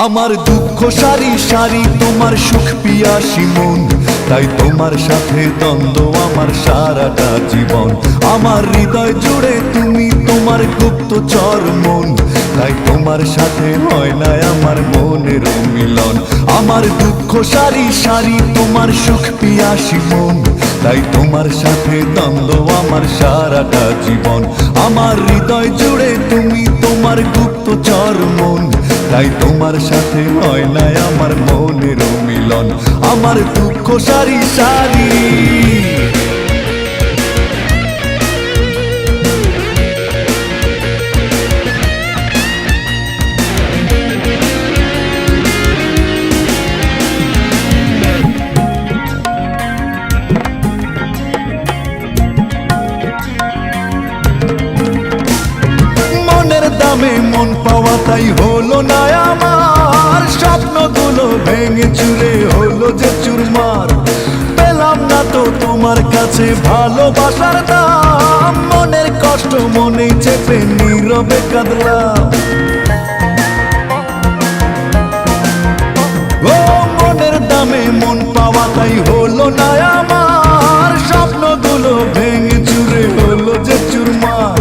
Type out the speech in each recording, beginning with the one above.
আমার দুঃখ সারি সারি তোমার সুখ পিয়াসী মন, তাই তোমার সাথে দ্বন্দ্ব আমার সারাটা জীবন। আমার হৃদয় জুড়ে তুমি তোমার গুপ্তচর মন, তাই তোমার সাথে হয় না আমার মনের মিলন। আমার দুঃখ সারি সারি তোমার সুখ পিয়াসী মন, তাই তোমার সাথে দ্বন্দ্ব আমার সারাটা জীবন। আমার হৃদয় জুড়ে তুমি তোমার গুপ্তচর মন, তাই তোমার সাথে হয় না আমার মনের মিলন। আমার দুঃখ সারি সারি দামে মন পাওয়া তাই হলো না আমার, স্বপ্নগুলো ভেঙে চুরে হলো যে চুরমার। পেলাম না তো তোমার কাছে ভালোবাসার দাম, মনের কষ্ট মনে চেপে নীরবে কাঁদলাম। ও মনের দামে মন পাওয়া তাই হলো না আমার, স্বপ্নগুলো ভেঙে চুরে হলো যে চুরমার।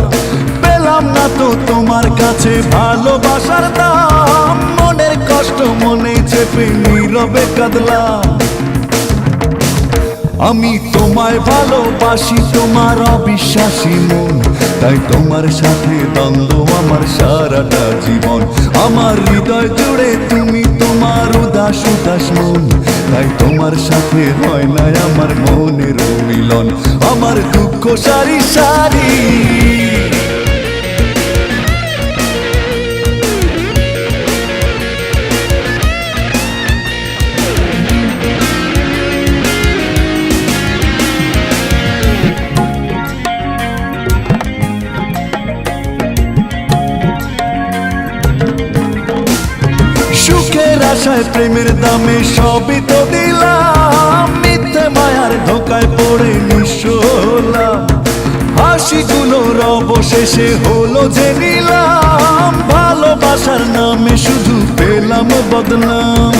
পেলাম না তো তোমার কাছে ভালোবাসার দাম, মনের কষ্ট মনে চেপে নীরবে কাঁদলাম। আমি তোমায় ভালোবাসি তোমার অবিশ্বাসী মন, তাই তোমার সাথে দ্বন্দ্ব আমার সারাটা জীবন। আমার হৃদয় জুড়ে তুমি তোমার উদাস উদাস মন, তাই তোমার সাথে হয় না আমার মনের মিলন। আমার দুঃখ সারি সারি সুখের আশায় প্রেমের দামে সবই তো দিলাম, মিথ্যে মায়ার ধোকায় পড়ে নিঃস্ব হলাম। হাসিগুলোর অবশেষে হলো যে নিলাম, ভালোবাসার নামে শুধু পেলাম বদনাম।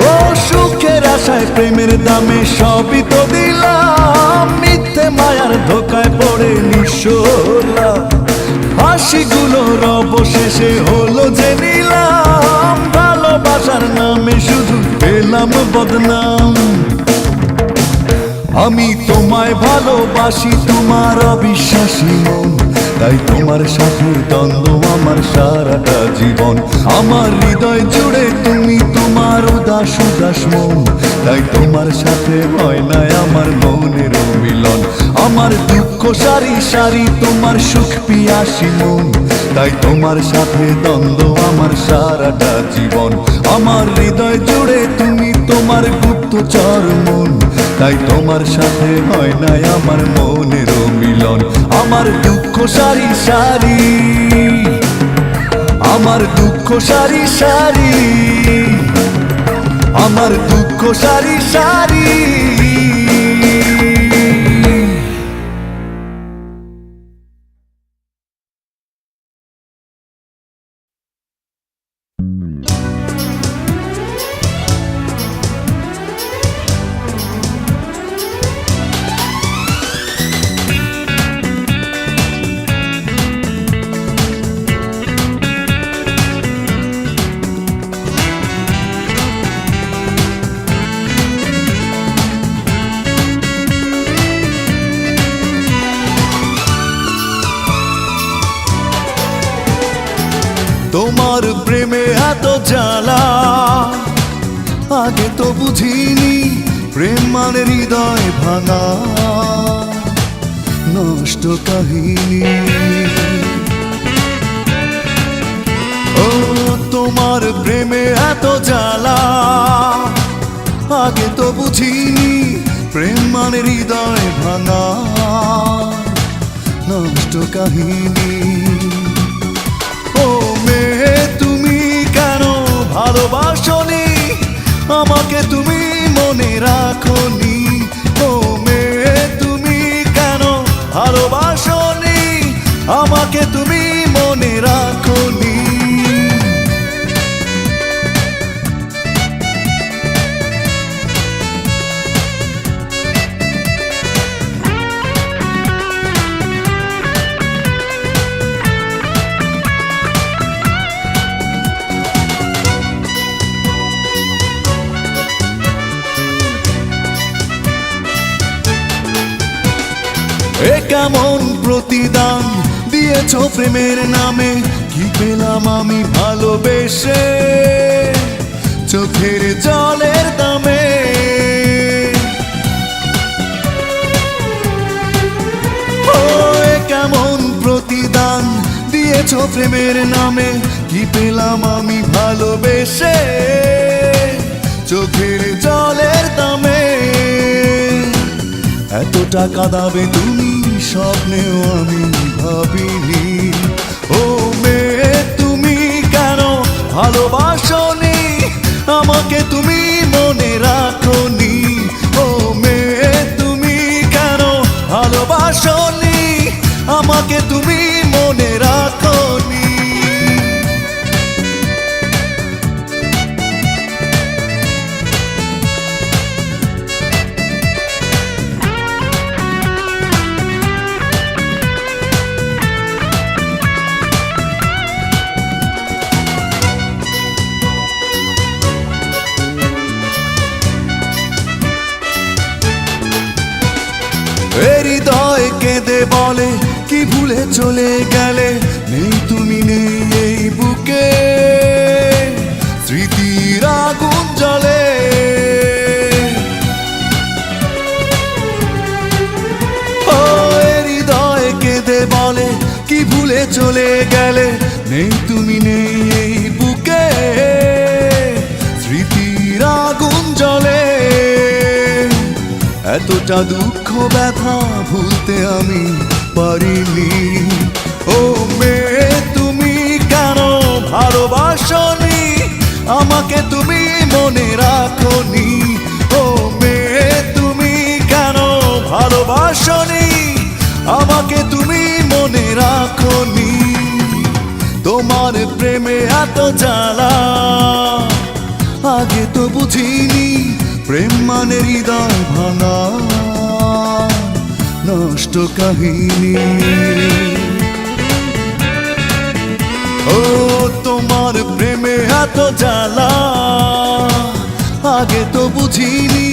ও সুখের আশায় প্রেমের দামে সবই তো দিলাম, মিথ্যে মায়ার ধোকায় পড়ে নিঃস্ব হলাম। হাসিগুলোর অবশেষে হলো যে নিলাম, ভালোবাসার নামে শুধু পেলাম বদনাম। আমি তোমায় ভালোবাসি তোমার অবিশ্বাসী মন, তাই তোমার সাথে দ্বন্দ্ব আমার সারাটা জীবন। আমার হৃদয় জুড়ে তুমি তোমার উদাস উদাস মন, তাই তোমার সাথে হয় না আমার মনের মিলন। আমার দুঃখ সারি সারি তোমার সুখ পিয়াসী মন, তাই তোমার সাথে দ্বন্দ্ব আমার সারাটা জীবন। আমার হৃদয় জুড়ে তুমি তোমার গুপ্তচর মন, তাই তোমার সাথে হয় না আমার মনের মিলন। আমার দুঃখ সারি সারি আমার দুঃখ সারি সারি আমার দুঃখ সারি সারি তোমার প্রেমে এত জ্বালা আগে তো বুঝিনি, প্রেম মানে হৃদয় ভাঙা নষ্ট কাহিনী। ও তোমার প্রেমে এত জ্বালা আগে তো বুঝিনি, প্রেম মানে হৃদয় ভাঙা নষ্ট কাহিনী। ও মেয়ে তুমি কেন ভালোবাসনি আমাকে, তুমি মনে রাখনি। ও মেয়ে তুমি কেন ভালোবাসনি আমাকে, তুমি মনে রাখ কেমন প্রতিদান দিয়েছো প্রেমের নামে, কি পেলাম আমি ভালোবেসে চোখের জলের দামে। ও কেমন প্রতিদান দিয়েছো প্রেমের নামে, কি পেলাম আমি ভালোবেসে চোখের জলের দামে। এত টাকা দাবে তুমি স্বপ্নেও আমি ভাবিনি। ও মেয়ে তুমি কেন ভালোবাসোনি আমাকে, তুমি মনে রাখোনি। ও মেয়ে তুমি কেন ভালোবাসোনি আমাকে, তুমি মনে রাখোনি। হৃদয় কেঁদে বলে কি ভুলে চলে গেলে, নেই তুমি নেই এই বুকে স্মৃতির আগুন জ্বলে। ও হৃদয় কেঁদে বলে কি ভুলে চলে গেলে, নেই তুমি নেই এই বুকে স্মৃতির আগুন জ্বলে। এতটা দুঃখ ব্যথা ভুলতে আমি পারিনি। ও মেয়ে তুমি কেন ভালোবাসোনি আমাকে, তুমি মনে রাখোনি। ও মেয়ে তুমি কেন ভালোবাসোনি আমাকে, তুমি মনে রাখোনি। তোমার প্রেমে এত জ্বালা আগে তো বুঝিনি, প্রেম মানে হৃদয় ভাঙা নষ্ট কাহিনী। ও তোমার প্রেমে এত জ্বালা আগে তো বুঝিনি,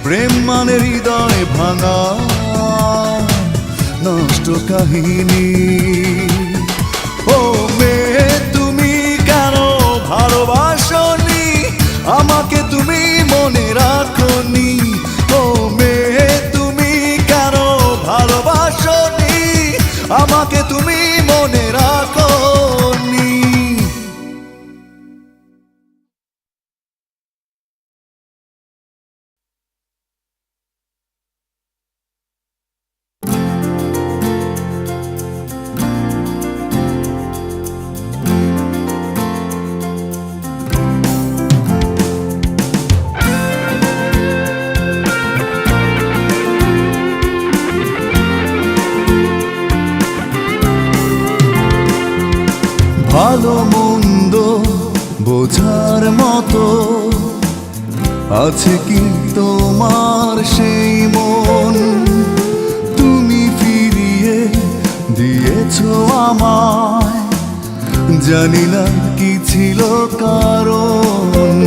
প্রেম মানে হৃদয় ভাঙা নষ্ট কাহিনী। ও মেয়ে তুমি কেন ভালোবাসোনি আমাকে, তুমি মনে রাখোনি। ও মেয়ে তুমি কেন ভালোবাসোনি আমাকে, তুমি মনে রাখোনি। ভালো মন্দ বোঝার মতো আছে কি তোমার সেই মন, তুমি ফিরিয়ে দিয়েছো আমায়, জানি না কি ছিল কারণ।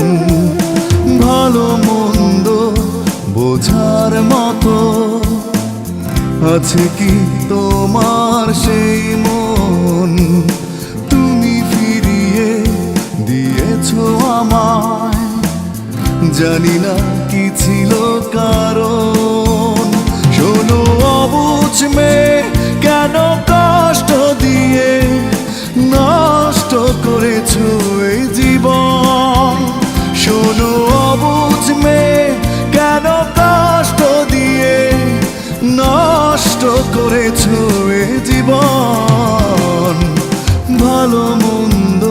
ভালো মন্দ বোঝার মতো আছে কি তোমার সেই মন, দিয়েছো আমায়, জানি না কি ছিল কারণ। শোনো অবুঝ মেয়ে কেন কষ্ট দিয়ে নষ্ট করেছো এই জীবন। শোনো অবুঝ মেয়ে কেন কষ্ট দিয়ে নষ্ট করেছো এই জীবন। ভালো মন্দ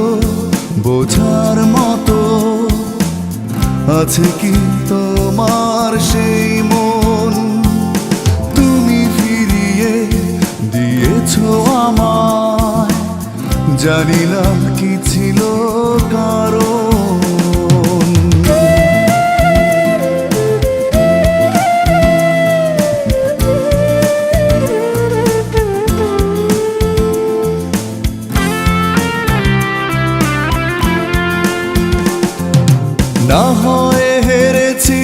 বোঝার মতো আছে কি তোমার সেই মন, তুমি ফিরিয়ে দিয়েছো আমায়, জানি না কি ছিল কারণ। না হয় হেরেছি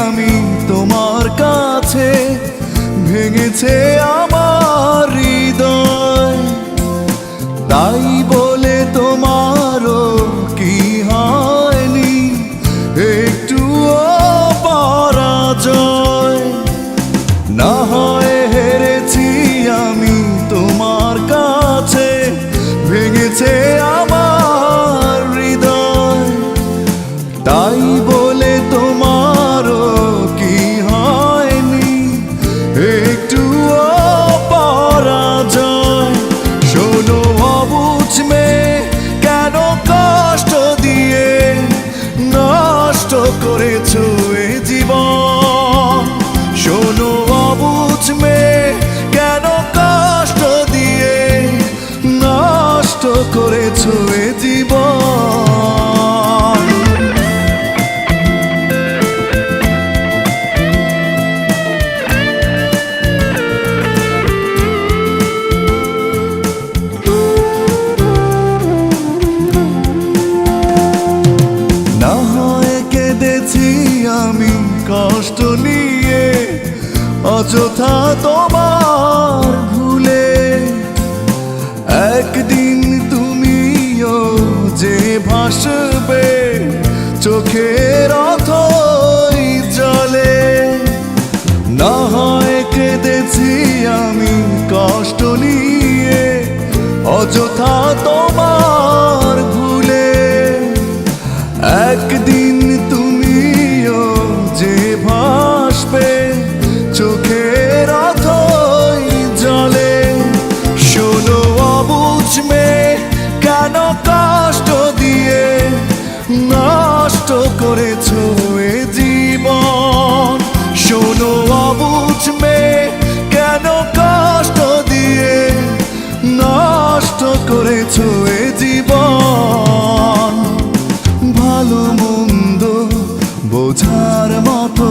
আমি তোমার কাছে, ভেঙেছে আমার তাই বলে তোমারও কি হয়নি একটু পরাজয়? শোনো অবুঝ মেয়ে, কেন কষ্ট দিয়ে নষ্ট করেছো এ জীবন? শোনো অবুঝ মেয়ে, কেন কষ্ট দিয়ে নষ্ট করেছো এ জীবন? না হয় কেঁদেছি আমি কষ্ট নিয়ে অযথা তোমার ভুলে, একদিন তুমিও যে ভাসবে চোখের অথই জলে। না হয় কেঁদেছি আমি কষ্ট নিয়ে অযথা তোমার ভুলে, একদিন তুমিও যে ভাসবে চোখের অথই জলে। শোনো অবুঝ মেয়ে, কেন কষ্ট দিয়ে নষ্ট করেছো এ জীবন? শোনো অবুঝ মেয়ে, কেন কষ্ট দিয়ে নষ্ট করেছো এ জীবন? ভালো মন্দ বোঝার মতো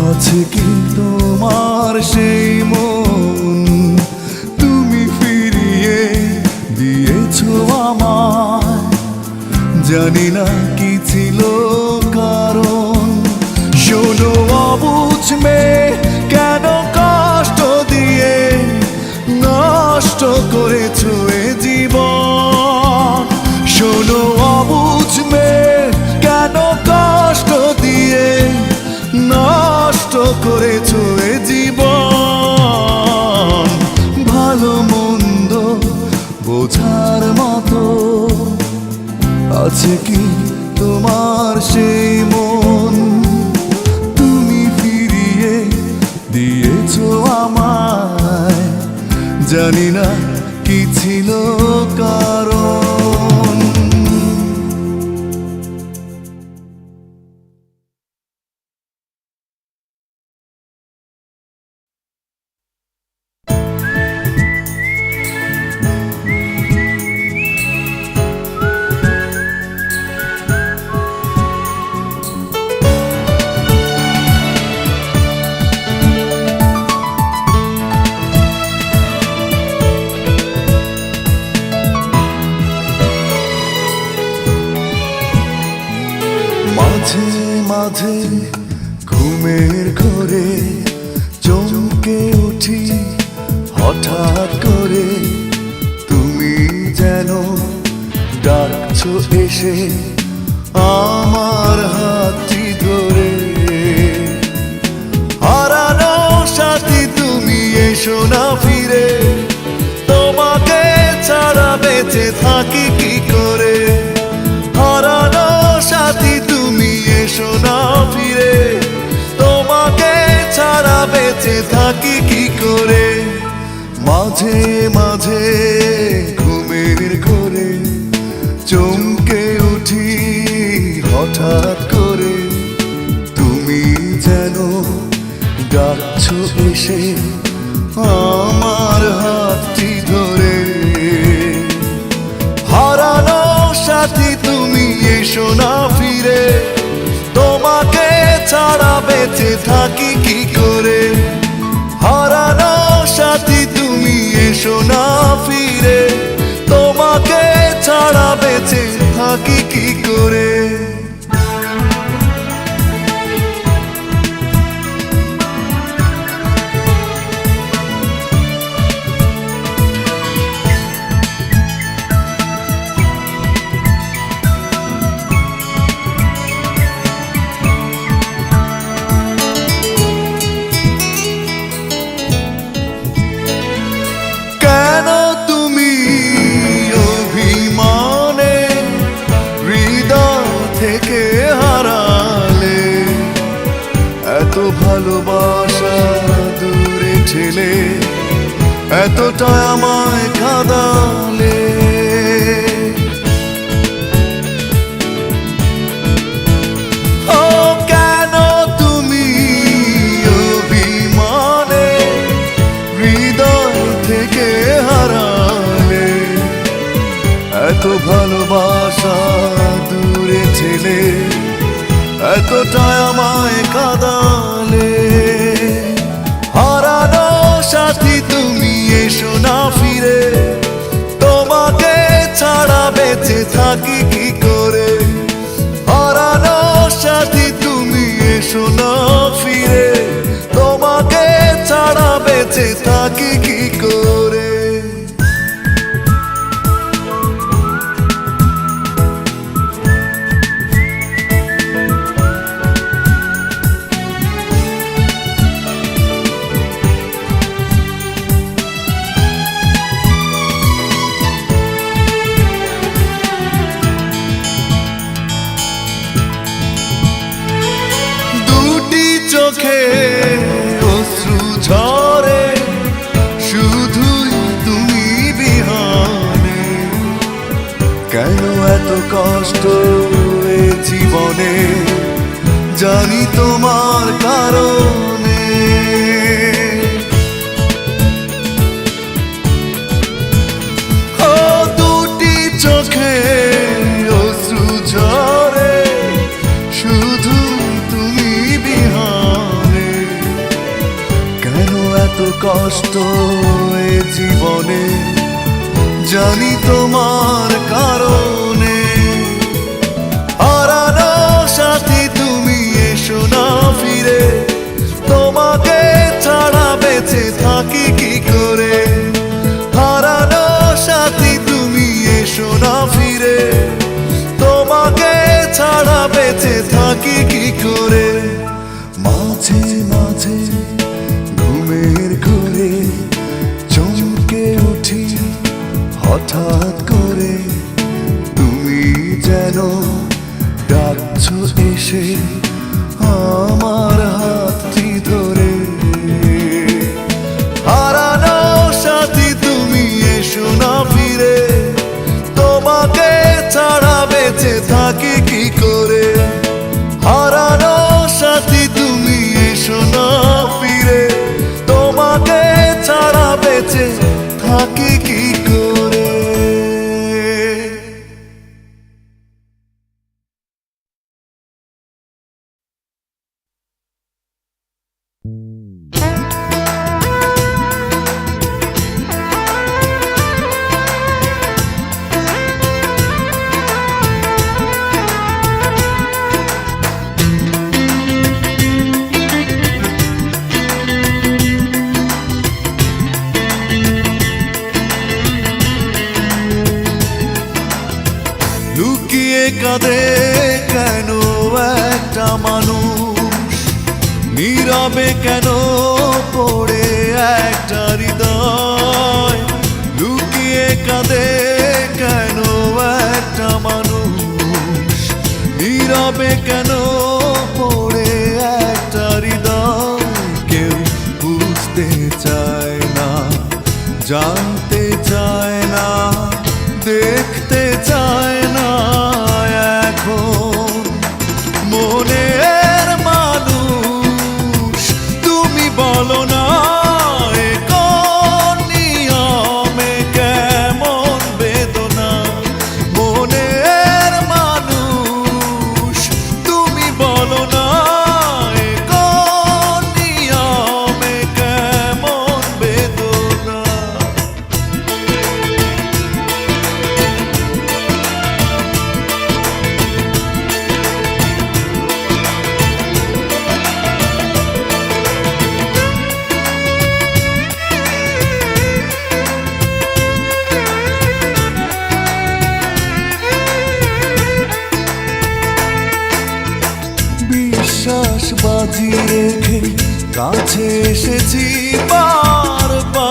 আছে কি তোমার সেই মন? তুমি ফিরিয়ে দিয়েছো আমায়, জানি না কি ছিল কারণ। শোনো অবুঝ মেয়ে, কেন কষ্ট দিয়ে নষ্ট করেছো এ জীবন? শোনো অবুঝ মেয়ে, কেন কষ্ট দিয়ে নষ্ট করেছো এ জীবন? ভালো মন্দ বোঝার মতো আছে কি তোমার সেই মন? তুমি ফিরিয়ে দিয়েছো আমায়, জানি না কি ছিল কারণ। মাঝে মাঝে ঘুমের ঘোরে চমকে উঠি হঠাৎ করে, তুমি যেন ডাকছো এসে আমার হাতটি ধরে। হারানো সাথী তুমি এসো না ফিরে, তোমাকে ছাড়া বেঁচে থাকি কি করে? হারানো সাথী তুমি এসো না ফিরে, তোমাকে ছাড়া বেঁচে থাকি কি করে? মাঝে মাঝে ঘুমের ঘোরে চমকে উঠি হঠাৎ করে, তুমি যেন ডাকছো এসে আমার হাতটি ধরে। হারানো সাথী তুমি এসো না ফিরে, তোমাকে ছাড়া বেঁচে থাকি কি করে? হারানো সাথী তুমি এসো না ফিরে, তোমাকে ছাড়া বেঁচে থাকি কি করে? থেকে হারালে, এত ভালোবাসা দূরে ঠেলে এতটা আমায় কাঁদালে। ও কেন তুমি অভিমানে হৃদয় থেকে হারালে, এত ভালোবাসা দূরে ঠেলে এতটা আমায় কাঁদালে। হারানো সাথী তুমি এসো না ফিরে, তোমাকে ছাড়া বেঁচে থাকি কি করে। হারানো সাথী তুমি এসো না ফিরে, তোমাকে ছাড়া বেঁচে থাকি কি করে। চোখে অশ্রু ঝরে শুধুই তুমি বিহানে, কেন এত কষ্ট এ জীবনে জানি তোমার কারণে। ও দুটি চোখে অশ্রু ঝরে শুধু তুমি বিহানে, কেন এত কষ্ট এ জীবনে জানি তোমার কারণে। হারানো সাথী তুমি এসো না ফিরে, তোমাকে ছাড়া বেঁচে থাকি কি করে। হারানো সাথী তুমি এসো না ফিরে, তোমাকে ছাড়া বেঁচে থাকি কি করে। মাঝে মাঝে ঘুমের ঘোরে চমকে উঠি হঠাৎ করে, তুমি যেন ডাকছো এসে আমার হাতটি ধরে। হারানো সাথী তুমি এসো না ফিরে, তোমাকে ছাড়া বেঁচে থাকি কি করে। হারানো সাথী তুমি এসো না ফিরে, তোমাকে ছাড়া বেঁচে থাকি কি করে। লুকিয়ে কাঁদে কেন একটা মানুষ, নীরবে কেন পড়ে একটা হৃদয়। লুকিয়ে কাঁদে কেন একটা মানুষ, নীরবে কেন পড়ে একটা হৃদয়। কেউ বুঝতে চায় না, জানতে চায় না, দেখতে চায় না এখন মনের মানুষ। তুমি বলো না এ কোন নিয়মে কেমন বেদনা। মনের মানুষ তুমি বলো না এ কোন নিয়মে কেমন বেদনা। বিশ্বাস বাজি রেখে কাছে এসেছি বারবার,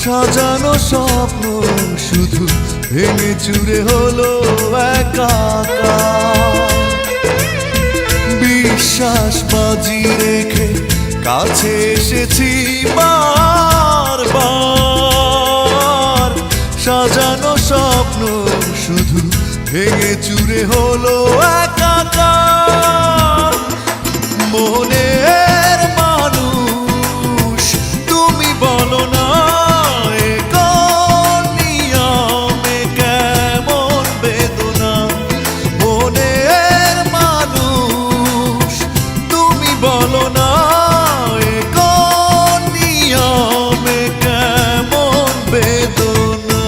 সাজানো স্বপ্ন শুধু ভেঙে চুরে হলো এক একাকার। বিশ্বাস বাজি রেখে কাছে এসেছি বারবার, সাজানো স্বপ্ন শুধু ভেঙে চুরে হলো একাকার। মনের মানুষ তুমি বলো না, এ কোন নিয়মে কেমন বেদনা। মনের মানুষ তুমি বলো না, এ কোন নিয়মে কেমন বেদনা।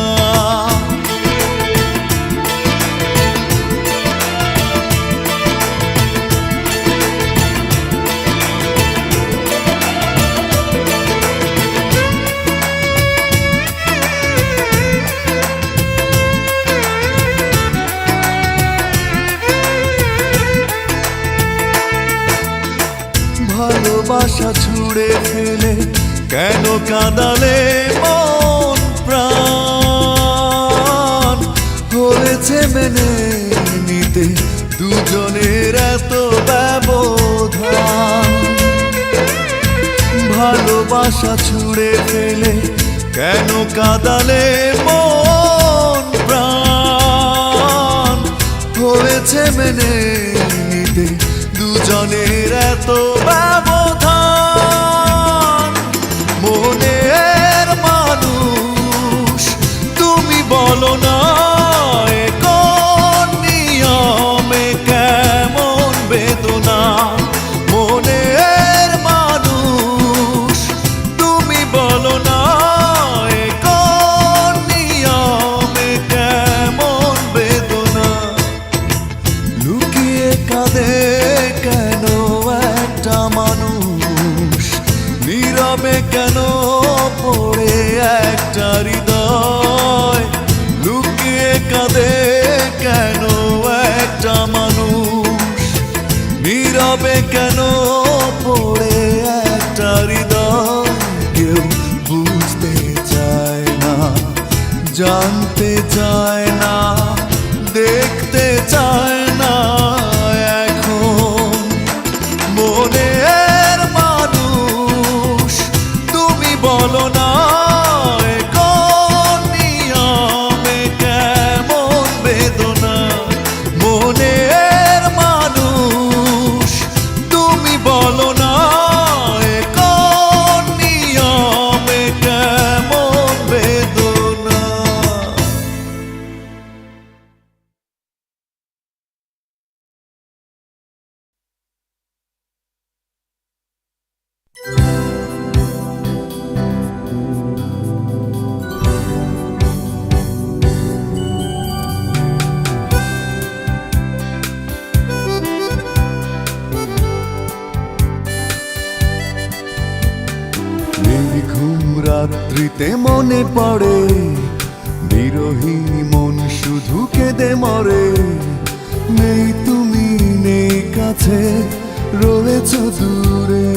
ভালোবাসা ছুড়ে ফেলে কেন কাঁদালে মন প্রাণ। হয়েছে মেনে নিতে দুজনের এত ব্যবধান। ভালোবাসা ছুড়ে ফেলে কেন কাঁদালে মন প্রাণ। হয়েছে মেনে নিতে দুজনের এত ব্যবধান। মনের মানুষ তুমি বলো না, এ কোন নিয়মে কেমন বেদনা। মনের মানুষ তুমি বলো না, এ কোন নিয়মে কেমন বেদনা। লুকিয়ে কাঁদে কেন একটা মানুষ, নীরবে কেন পড়ে একটা হৃদয়। লুকিয়ে কাঁদে কেন একটা মানুষ, নীরবে কেন পড়ে একটা হৃদয়। কেউ বুঝতে চায় না, জানতে চায় না, দেখতে চায় না এখন। মনের মানুষ তুমি বলো না, এ কোন নিয়মে কেমন বেদনা। মনের মানুষ তুমি বলো না, এ কোন নিয়মে কেমন বেদনা। নির্ঘুম রাত্রিতে মনে পড়ে, বিরহী মন শুধু কেঁদে মরে। নেই তুমি নেই কাছে, রয়েছ দূরে।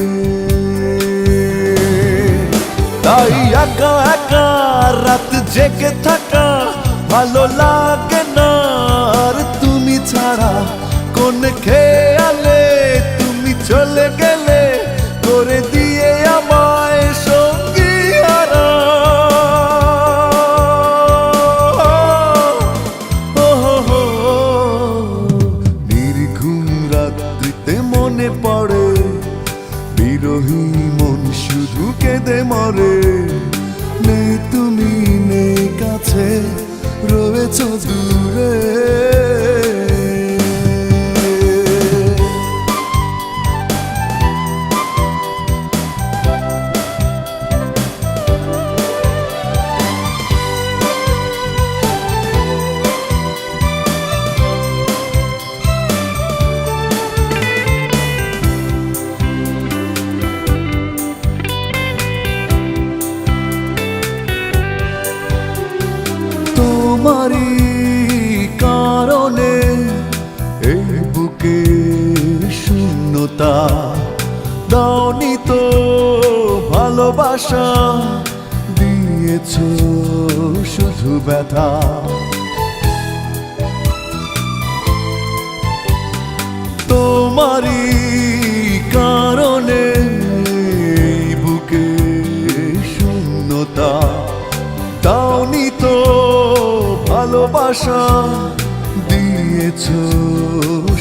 তাই একা একা রাত জেগে থাকা ভালো লাগে না। আর তুমি ছাড়া কোন খেয়ালে তুমি চলে গেলে, করে দিয়ে আমায় সঙ্গী হারা। নির্ঘুম রাত্রিতে মনে পড়ে, বিরহী মন শুধু কেঁদে মরে। নেই তুমি নেই কাছে, রয়েছ দূরে। তোমারই কারণে এই বুকে শূন্যতা। দাওনি তো ভালোবাসা, দিয়েছ শুধু ব্যথা। ভালোবাসা দিয়েছো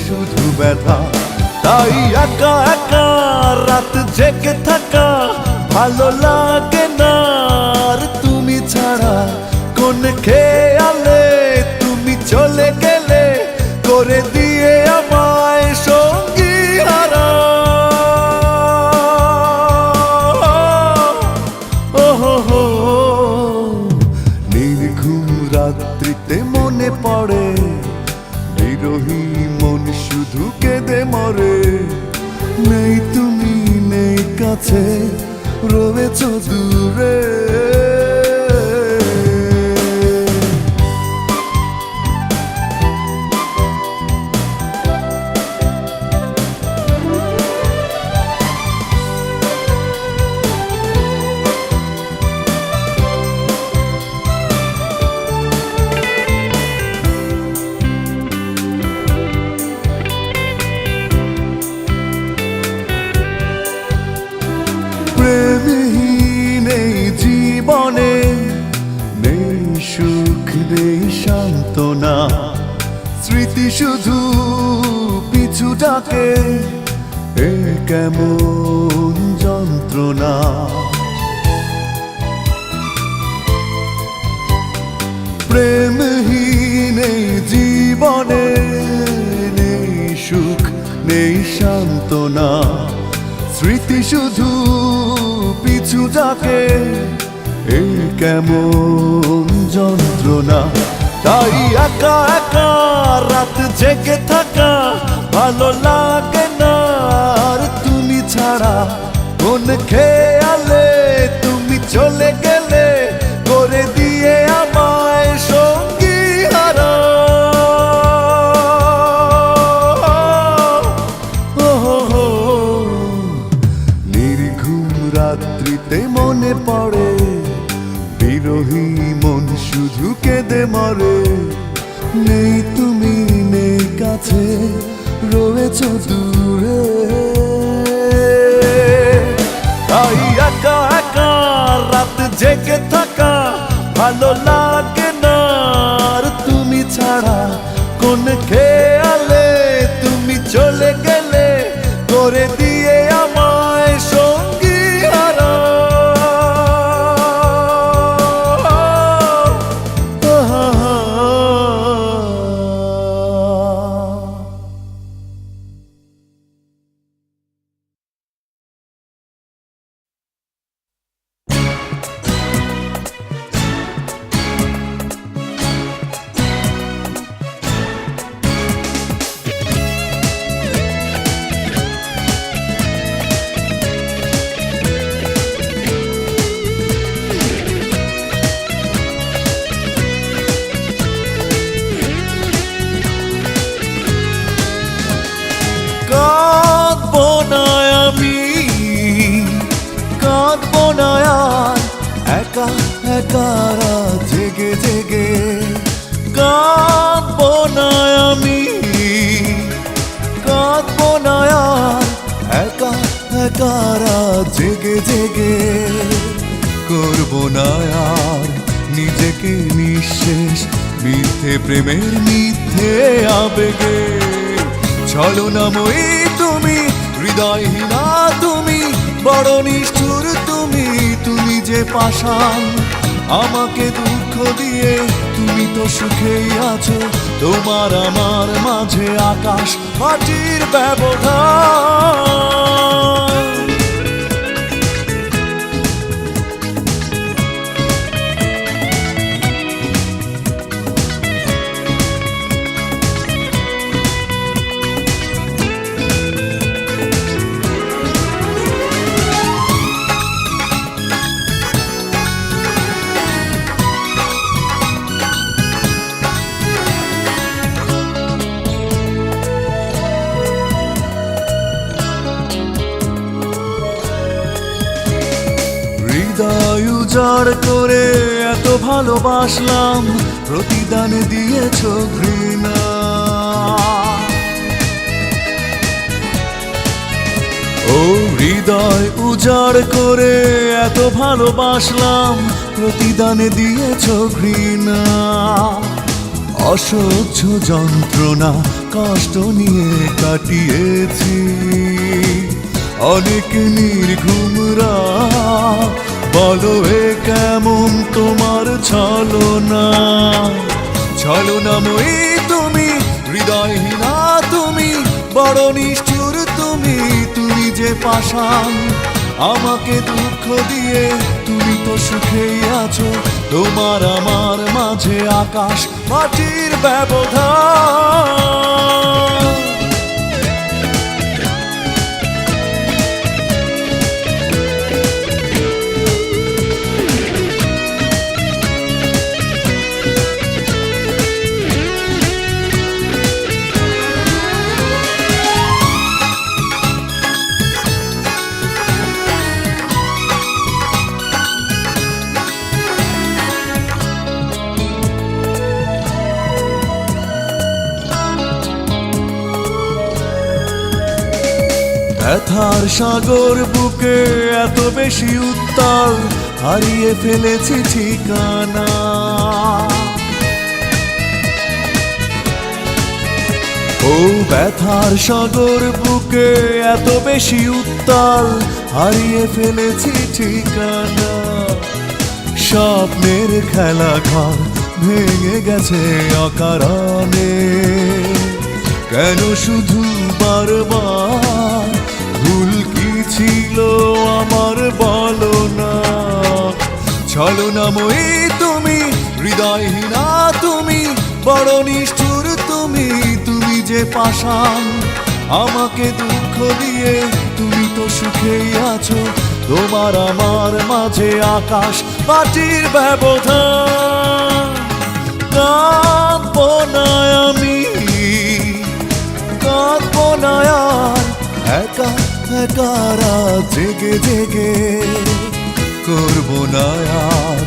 শুধু ব্যথা। তাই একা একা রাত জেগে থাকা ভালো লাগে না। আর তুমি ছাড়া কোন খেয়ালে তুমি চলে গেলে করে দিয়ে আমায় সঙ্গী হারা। ওহো নির্ঘুম রাত্রিতে মনে পড়ে বিরহী মন শুধু কেঁদে মরে। নেই তুমি নেই কাছে রয়েছ দূরে। প্রেমহীন এই জীবনে নেই সুখ নেই সান্ত্বনা। স্মৃতি শুধু পিছু ডাকে এ কেমন যন্ত্রণা। প্রেমহীন এই জীবনে নেই সুখ নেই সান্ত্বনা। স্মৃতি শুধু পিছু ডাকে এই কেমন যন্ত্রণা। তাই একা একা রাত জেগে থাকা ভালো লাগে না। আর তুমি ছাড়া কোন খেয়ালে তুমি চলে গেলে করে দিয়ে আমায় সঙ্গী হারা। রাত্রিতে মনে পড়ে বিরহী মন শুধু কেঁদে মরে। নেই তুমি নেই কাছে রয়েছ দূরে। তাই একা একা রাত জেগে থাকা ভালো লাগে না। আর তুমি ছাড়া কোন খেয়ালে তুমি চলে গেলে করে দিয়ে আমায় সঙ্গী হারা। কাঁদবো না আমি কাঁদবো না আর একা একা রাত জেগে জেগে। কাঁদবো না আমি কাঁদবো না আর একা একা রাত জেগে জেগে। করবো না আর নিজেকে নিঃশেষ মিথ্যে প্রেমের মিথ্যে আবেগে। ছলনাময়ী তুমি হৃদয়হীনা তুমি বড় নিষ্ঠুর তুমি। তুমি যে পাষাণ আমাকে দুঃখ দিয়ে তুমি তো সুখেই আছো। তোমার আমার মাঝে আকাশ মাটির ব্যবধান। হৃদয় উজাড় করে এত ভালোবাসলাম প্রতিদান দিয়েছ ঘৃণা। ও হৃদয় উজাড় করে এত ভালোবাসলাম প্রতিদানে দিয়েছ ঘৃণা। অসহ্য যন্ত্রণা কষ্ট নিয়ে কাটিয়েছি অনেক নির্ঘুম রাত। বলো এ কেমন তোমার ছলনা, ছলনাময়ী তুমি, হৃদয়হীনা তুমি, বড় নিষ্ঠুর তুমি, তুমি যে পাষাণ। আমাকে দুঃখ দিয়ে তুমি তো সুখেই আছো, তোমার আমার মাঝে আকাশ মাটির ব্যবধান। ব্যথার সাগর বুকে এত বেশি উত্তাল, হারিয়ে ফেলেছি ঠিকানা। ও ব্যথার সাগর বুকে এত বেশি উত্তাল, হারিয়ে ফেলেছি ঠিকানা। স্বপ্নের খেলা ঘর ভেঙে গেছে অকারণে, কেন শুধু বারবার? ভুল কি ছিল আমার বলো না। ছলনাময়ী তুমি, হৃদয়হীনা তুমি, বড় নিষ্ঠুর তুমি, তুমি যে পাষাণ। আমাকে দুঃখ দিয়ে তুমি তো সুখেই আছো, তোমার আমার মাঝে আকাশ মাটির ব্যবধান। কাঁদবো না আমি, কাঁদবো না আর একা একা রাত জেগে জেগে, করবো না আর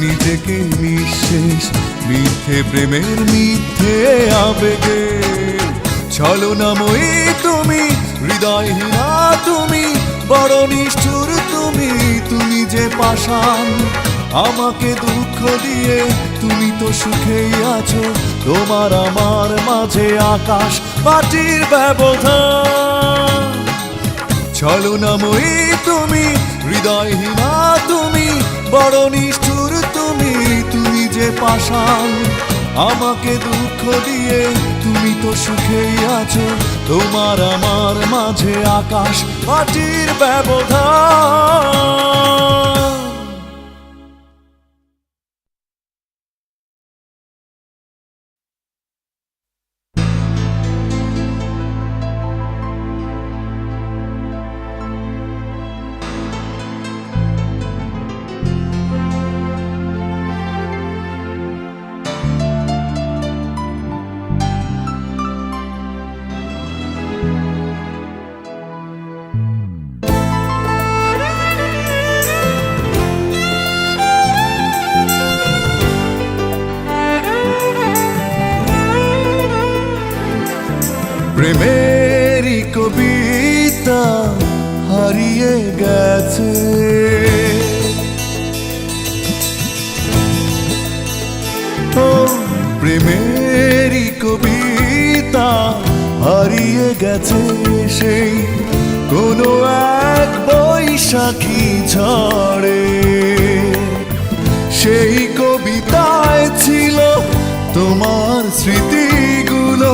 নিজেকে নিঃশেষ মিথ্যে প্রেমের মিথ্যে আবেগে। ছলনাময়ী তুমি, হৃদয়হীনা তুমি, বড় নিষ্ঠুর তুমি, তুমি যে পাষাণ। আমাকে দুঃখ দিয়ে তুমি তো সুখেই আছো, তোমার আমার মাঝে আকাশ মাটির ব্যবধান। ছলনাময়ী তুমি, হৃদয়হীনা তুমি, বড় নিষ্ঠুর তুমি, তুমি যে পাষাণ। আমাকে দুঃখ দিয়ে তুমি তো সুখেই আছো, তোমার আমার মাঝে আকাশ মাটির ব্যবধান। প্রেমেরই কবিতা হারিয়ে গেছে, ও প্রেমেরই কবিতা হারিয়ে গেছে সেই কোনো এক বৈশাখী ঝড়ে। সেই কবিতায় ছিল তোমার স্মৃতিগুলো,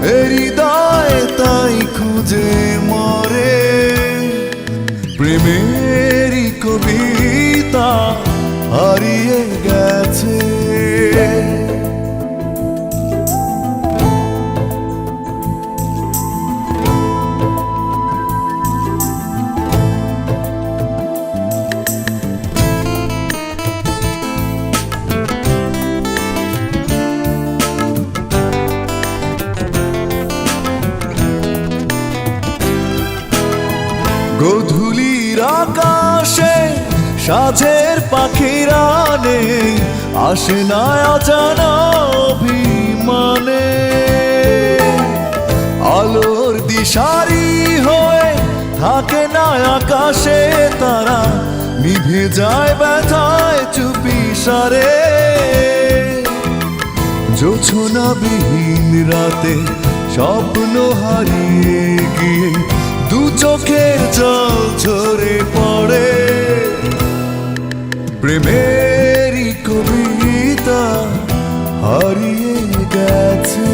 হৃদয় তাই খুঁজে মরে। প্রেমেরই কবিতা হারিয়ে গেছে। গধূলির আকাশে সাঁঝের পাখিরা নেই, আসে না অজানা অভিমানে। আলোর দিশারি হয়ে থাকে না আকাশে তারা, নিভে যায় ব্যথায় চুপি সারে। জোছনাবিহীন রাতে স্বপ্ন হারিয়ে গিয়ে দু চোখের জল ঝরে পড়ে। প্রেমেরই কবিতা হারিয়ে গেছে।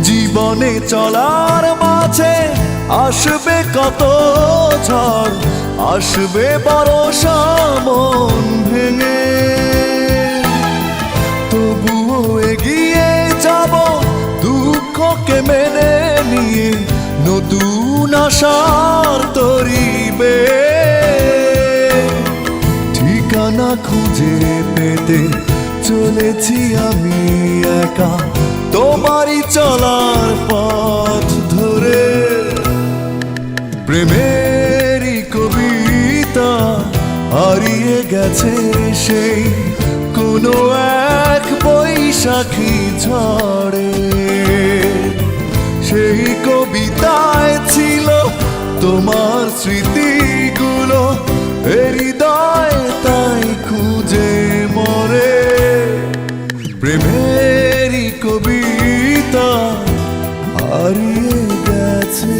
জীবনে চলার মাঝে আসবে কত ঝড়, আসবে বর্ষা মন ভেঙে। তবুও এগিয়ে যাব দুঃখকে মেনে নিয়ে, নতুন আশার তরিবে। ঠিকানা খুঁজে পেতে চলেছি আমি একা, তোমারই চলার পথ ধরে। প্রেমেরই কবিতা হারিয়ে গেছে সেই কোনো এক বৈশাখী ঝড়ে। সেই কবিতায় ছিল তোমার স্মৃতিগুলো, হৃদয় তাই খুঁজে মরে। প্রেমেরই কবিতা হারিয়ে গেছে।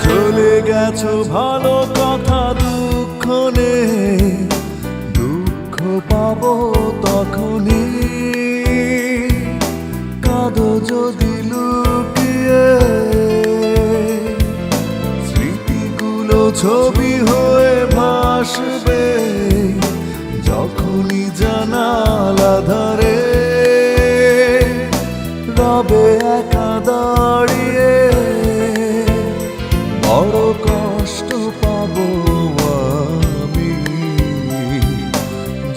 চলে গেছো ভালো কথা, দুঃখ নেই, দুঃখ পাবো তখনই। কাঁদো যদি লুকিয়ে, স্মৃতিগুলো ছবি হয়ে ভাসবে যখনই জানালা ধারে। রবে একা দাঁড়িয়ে, বড় কষ্ট পাবো আমি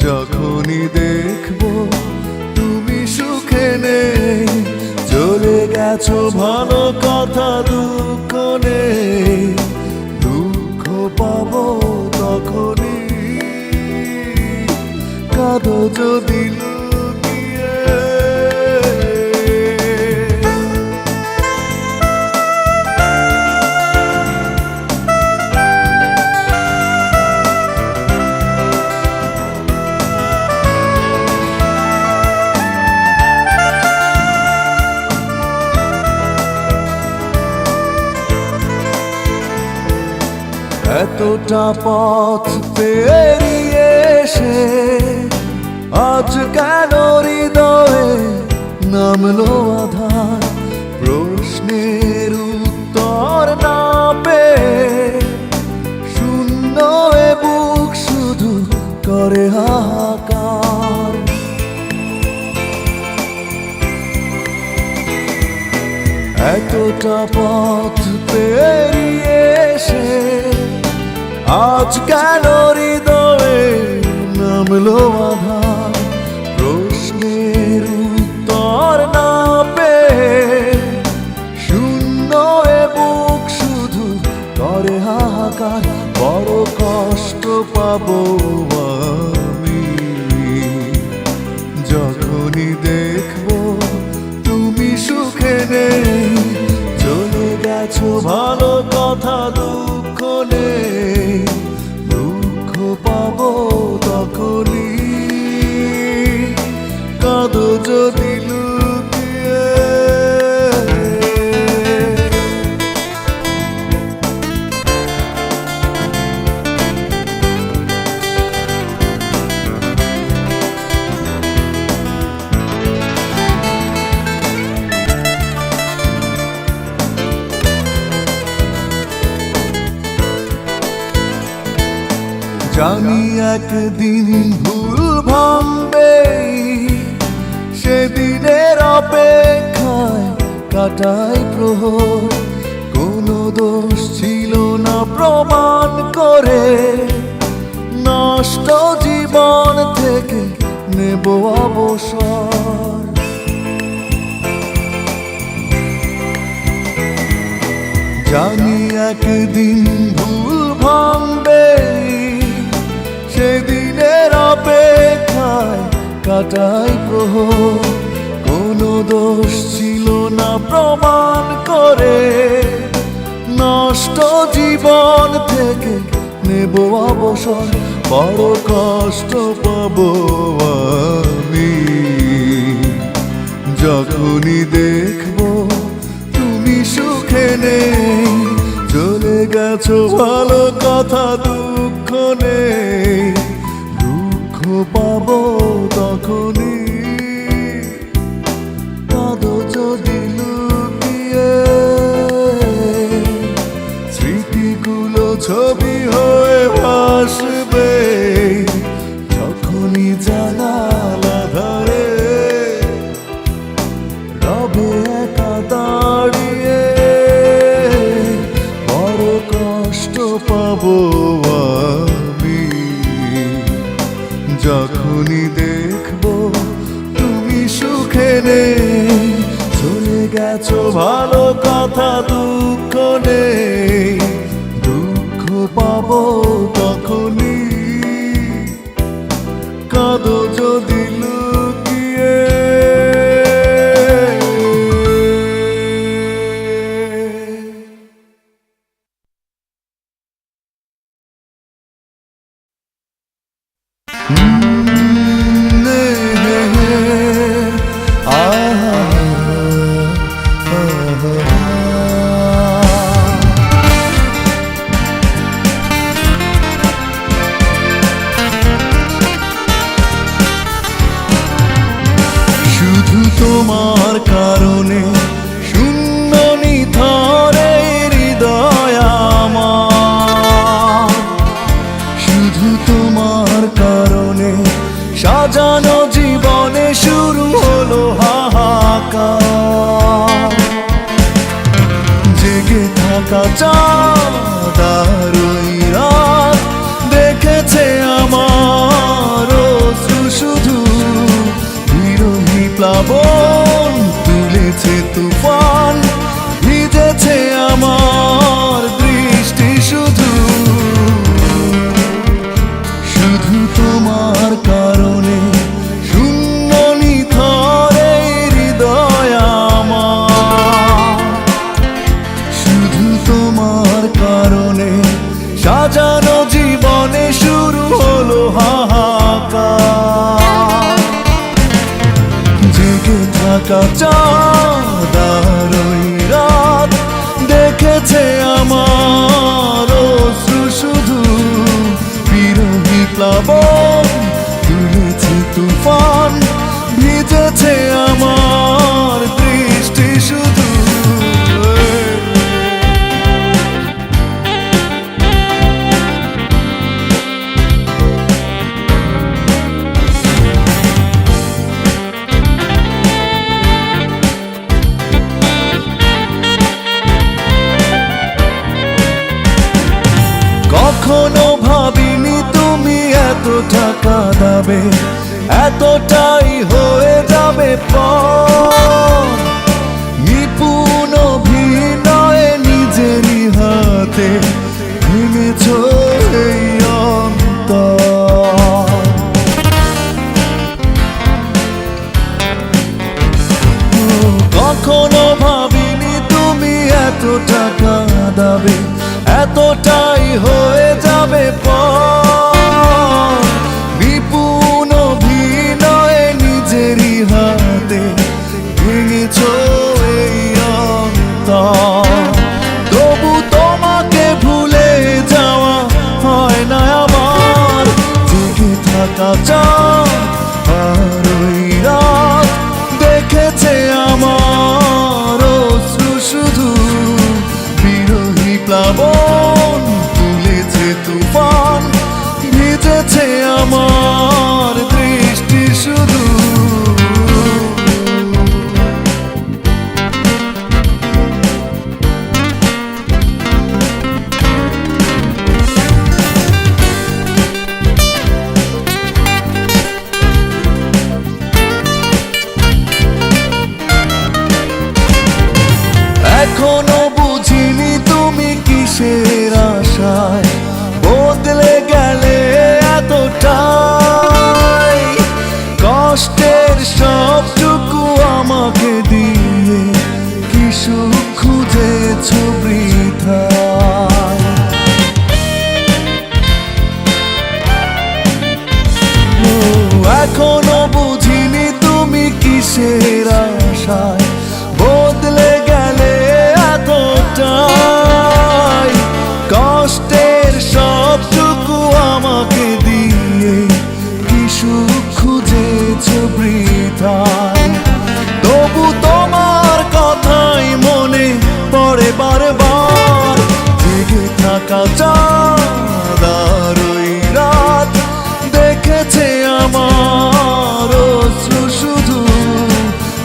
যখনই দেখবো তুমি সুখে নেই। চলে গেছো ভালো কথা, দুঃখ নেই, দুঃখ পাবো তখনই। কাঁদো যদি লুকিয়ে। এতটা পথ পেরিয়ে এসে আজ কেন হৃদয়ে নামলো আধার। প্রশ্নের উত্তর না পেয়ে শূন্য এ বুক শুধু করে হাহাকার। এতটা পথ পেরিয়ে এসে আজ কেন হৃদয়ে নামলো আধার। প্রশ্নের উত্তর না পেয়ে শূন্য এ বুক শুধু করে হাহাকার। বড় কষ্ট পাবো আমি যখনই দেখবো তুমি সুখে নেই। চলে গেছো ভালো কথা, দুঃখ নেই, দুঃখ পাবো তখনই। কাঁদো যদি লুকিয়ে। জানি একদিন ভুল ভাঙবে, সেদিনের অপেক্ষায় কাটাই প্রহর। কোনো দোষ ছিল না প্রমাণ করে, নষ্ট জীবন থেকে নেব অবসর। জানি একদিন ভুল ভাঙবে, সেদিনের অপেক্ষায় কাটাই প্রহর। কোনো দোষ ছিল না প্রমাণ করে, নষ্ট জীবন থেকে নেব অবসর। বড় কষ্ট পাবো আমি যখনই দেখবো তুমি সুখে নেই। চলে গেছো ভালো কথা, দুঃখ নেই। দুঃখ পাবো তখনই কাঁদো যদি লুকিয়ে। স্মৃতিগুলো ছবি হয়ে ভাসবে যখনই জানালা ধারে রবে একা দাঁড়িয়ে। বড় কষ্ট পাবো আমি যখনই দেখবো তুমি সুখে নেই। চলে গেছো ভালো কথা, দুঃখ নেই। দুঃখ পাবো তখনই কাঁদো যদি লুকিয়ে। শুধু তোমার কারণে শূন্য নিথরে হৃদয় আমার। শুধু তোমার কারণে সাজানো জীবনে শুরু হলো হাহাকার। জেগে থাকা চাঁদ আর ওই রাত দেখেছে আমার অশ্রু শুধু। বিরোহী প্লাবন তুলেছে তুফান, ভিজেছে আমার দৃষ্টি শুধু। শুধু তোমার কারণে শূন্য নিথরে হৃদয় আমার। শুধু তোমার কারণে সাজানো জীবনে শুরু হলো হাহাকার। জেগে থাকা চাঁদ আর ওই রাত দেখেছে আমার অশ্রু শুধু। বিরোহী প্লাবন তুলেছে তুফান, ভিজেছে আমার দৃষ্টি শুধু। কখনো ভাবিনি তুমি এতটা কাঁদাবে, এতটাই হয়ে যাবে পর। নিপুণ অভিনয়ে নিজেরই হাতে ভেঙেছ এই অন্তর। কখনো ভাবিনি তুমি এতটা কাঁদাবে, এতটাই হয়ে যাবে পর। বিপুল অভিনয়ে নিজেরই হাতে ভেঙেছ ভিজেছে আমার দৃষ্টি শুধু। এখনো বুঝিনি তুমি কিসের আশায় বদলে গেলে এতটাই। কষ্টের সবটুকু আমাকে দিয়ে কি সুখ খুঁজেছ বৃথায়। এখনো বুঝিনি তুমি কিসের আশায় বদলে গেলে এতটাই। কষ্টের সবটুকু আমাকে দিয়ে কি সুখ খুঁজেছ বৃথায়। তবু তোমার কথাই মনে পড়ে বারবার। জেগে থাকা চাঁদ আর ওই রাত দেখেছে আমার অশ্রু শুধু।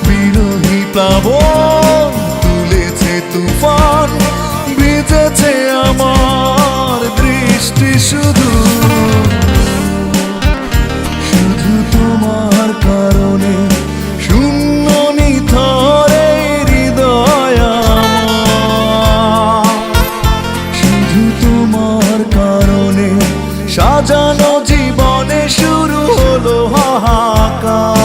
বিরহী প্লাবন তুলেছে তুফান, ভিজেছে আমার দৃষ্টি শুধু। শুধু তোমার কারণে শূন্য নিথরে হৃদয় আমার। শুধু তোমার কারণে সাজানো জীবনে শুরু হলো হাহাকার।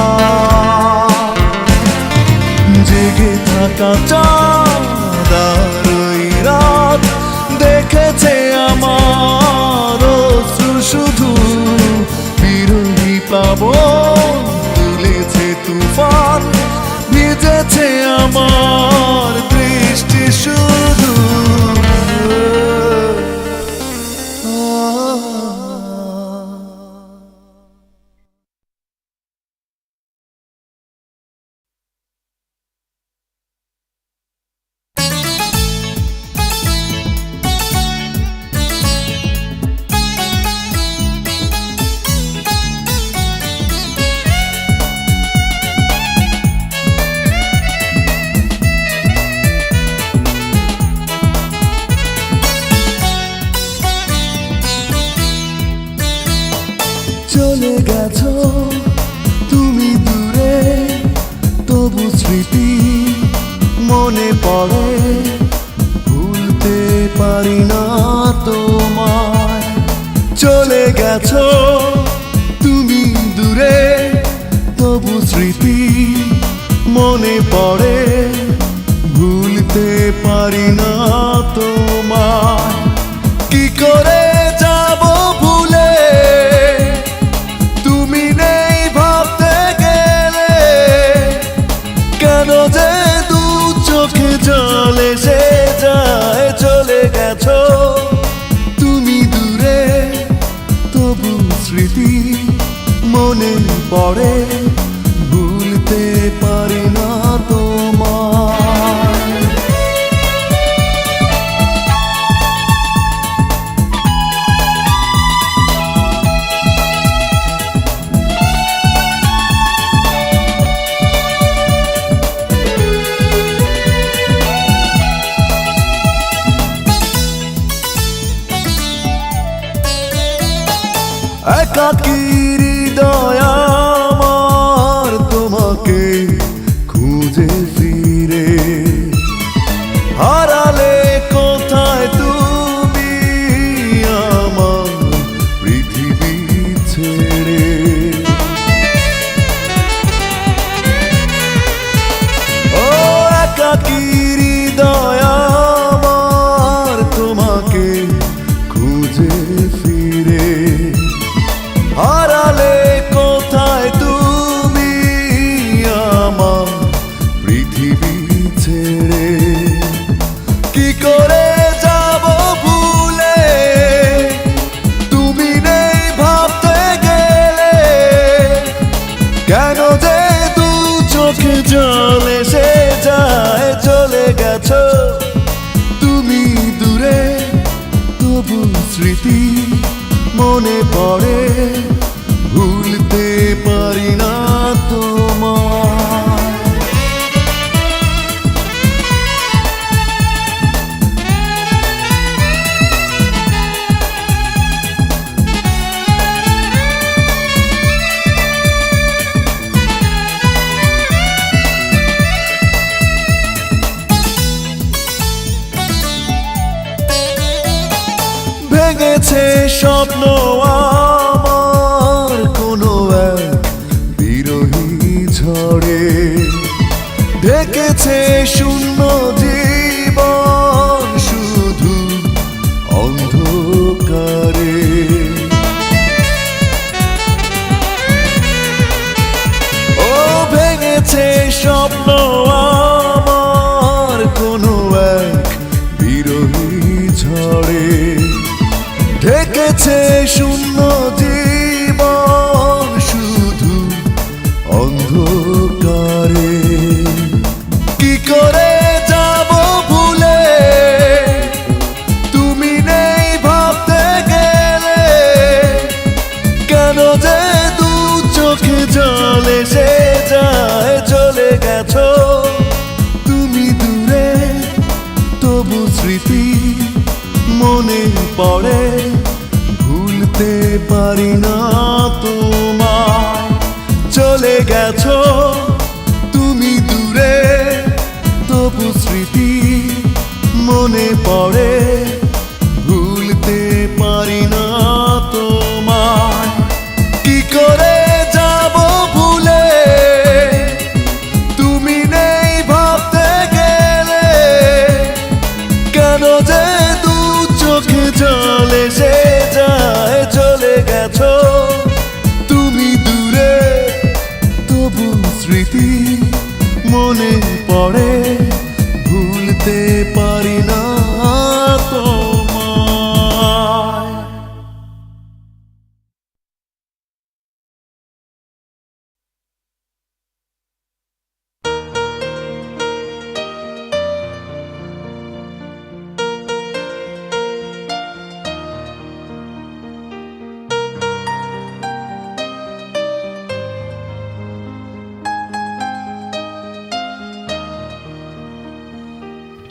জেগে থাকা চাঁদ আর ওই রাত দেখেছে আমার অশ্রু শুধু। বিরহী প্লাবন তুলেছে তুফান, ভিজেছে আমার দৃষ্টি শুধু। চলে গেছো তুমি দূরে, তবু স্মৃতি মনে পড়ে। ভুলতে পারি না তোমায়। চলে গেছো তুমি দূরে, তবু স্মৃতি মনে পড়ে। ভুলতে পারি না তোমায়। কি করে যাব ভুলে, তুমি নেই ভাবতে গেলে। কেন যে দু চোখে জল এসে যায়। চলে গেছো তুমি দূরে, তবু স্মৃতি মনে পড়ে। ভুলতে পারি না তোমায়। একাকী হৃদয় আমার তোমাকে খুঁজে ফিরে। হারালে কোথায় তুমি আমার পৃথিবী ছেড়ে। ও একাকী হৃদয় আমার তোমাকে খুঁজে ফিরে। হারালে কোথায় স্বপ্ন আমার কোনো এক বিরহী ঝড়ে, ঢেকেছে শূন্য জীবন শুধু অন্ধকারে। ও ভেঙেছে স্বপ্ন আমার কোনো এক বিরহী ঝড়ে, ঢেকেছে শূন্য জীবন শুধু অন্ধকারে। কি করে যাব ভুলে তুমি নেই ভাবতে গেলে, কেন যে দু চোখে জল এসে যায়। চলে গেছো তুমি দূরে, তবু স্মৃতি মনে পড়ে, ভুলতে পারি না তোমায়। চলে গেছো তুমি দূরে, তবু স্মৃতি মনে পড়ে, ভুলতে পারি না তোমায়। কি করে যাব ভুলে তুমি নেই ভাবতে গেলে, কেন যে দু চোখে জল এসে যায়। চলে গেছো তুমি দূরে, তবু স্মৃতি মনে পড়ে, ভুলতে পারি না তোমায়।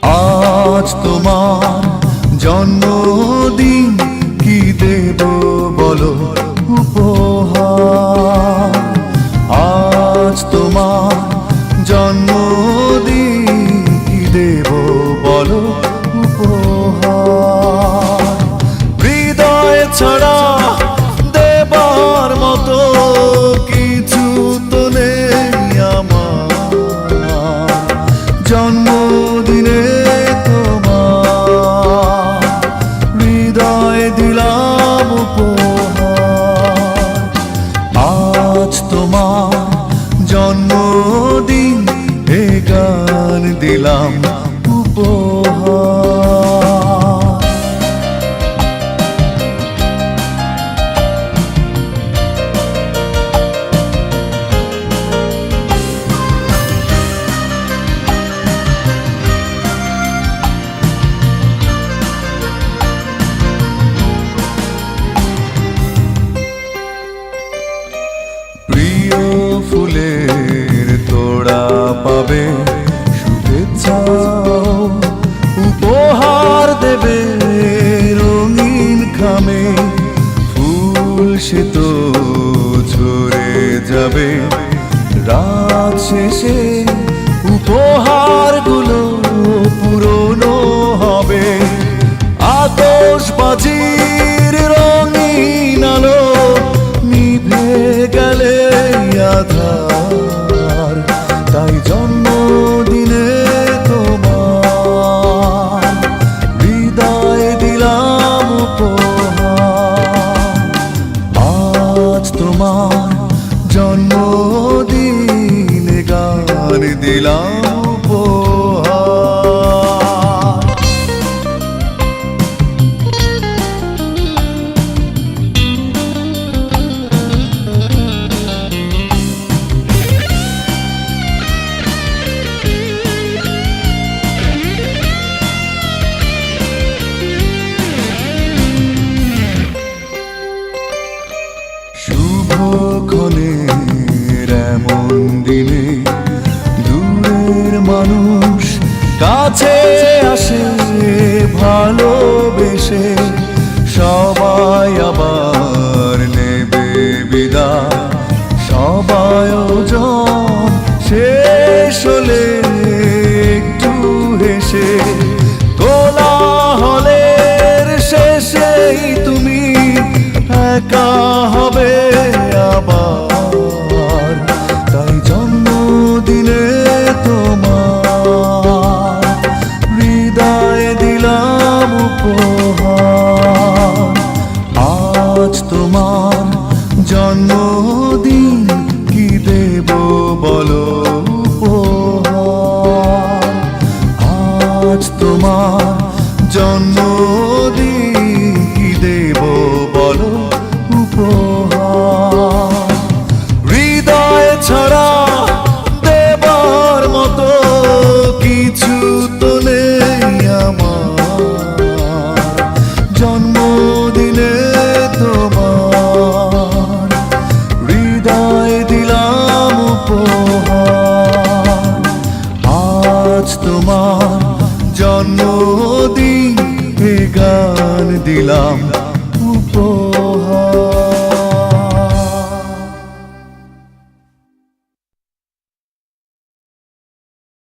আজ তোমার জন্মদিন, কি দেব বলো উপহার। আজ তোমার জন্মদিন, কি দেব বলো উপহার। হৃদয় ছাড়া দেবার মতো কিছু তো নেই আমার, জন্মদিনে তোমার হৃদয় দিলাম উপহার। আজ তোমার জন্মদিন, এ গান দিলাম উপহার। প্রিয় ফুলের তোড়া পাবে, শুভেচ্ছা উপহার দেবে রঙিন খামে। ফুল সে তো ঝরে যাবে, রাত শেষে উপহারগুলো পুরনো হবে। আতশবাজির রঙিন আলো নিভে গেলে আধার, তাই জন্মদিনে তোমার হৃদয় দিলাম উপহার। আজ তোমার জন্মদিন, গান দিলাম উপহার। শুভক্ষণের এমন দিনে দূরের মানুষ কাছে আসে ভালোবেসে, সবাই আবার নেবে বিদায়। সবাই আয়োজন শেষ হলে একটু হেসে, কোলাহলের শেষেই তুমি একা হবে আবার, তাই জন্মদিনে তোমার হৃদয় দিলাম উপহার। আজ তোমার জন্মদিন, কি দেব বলো উপহার। আজ তোমার জন্মদিন, কি দেব বলো উপহার। হৃদয় ছাড়া দেবার মতো কিছু তো নেই আমার, জন্মদিনে তোমার হৃদয় দিলাম উপহার। আজ তোমার জন্মদিন, এ গান দিলাম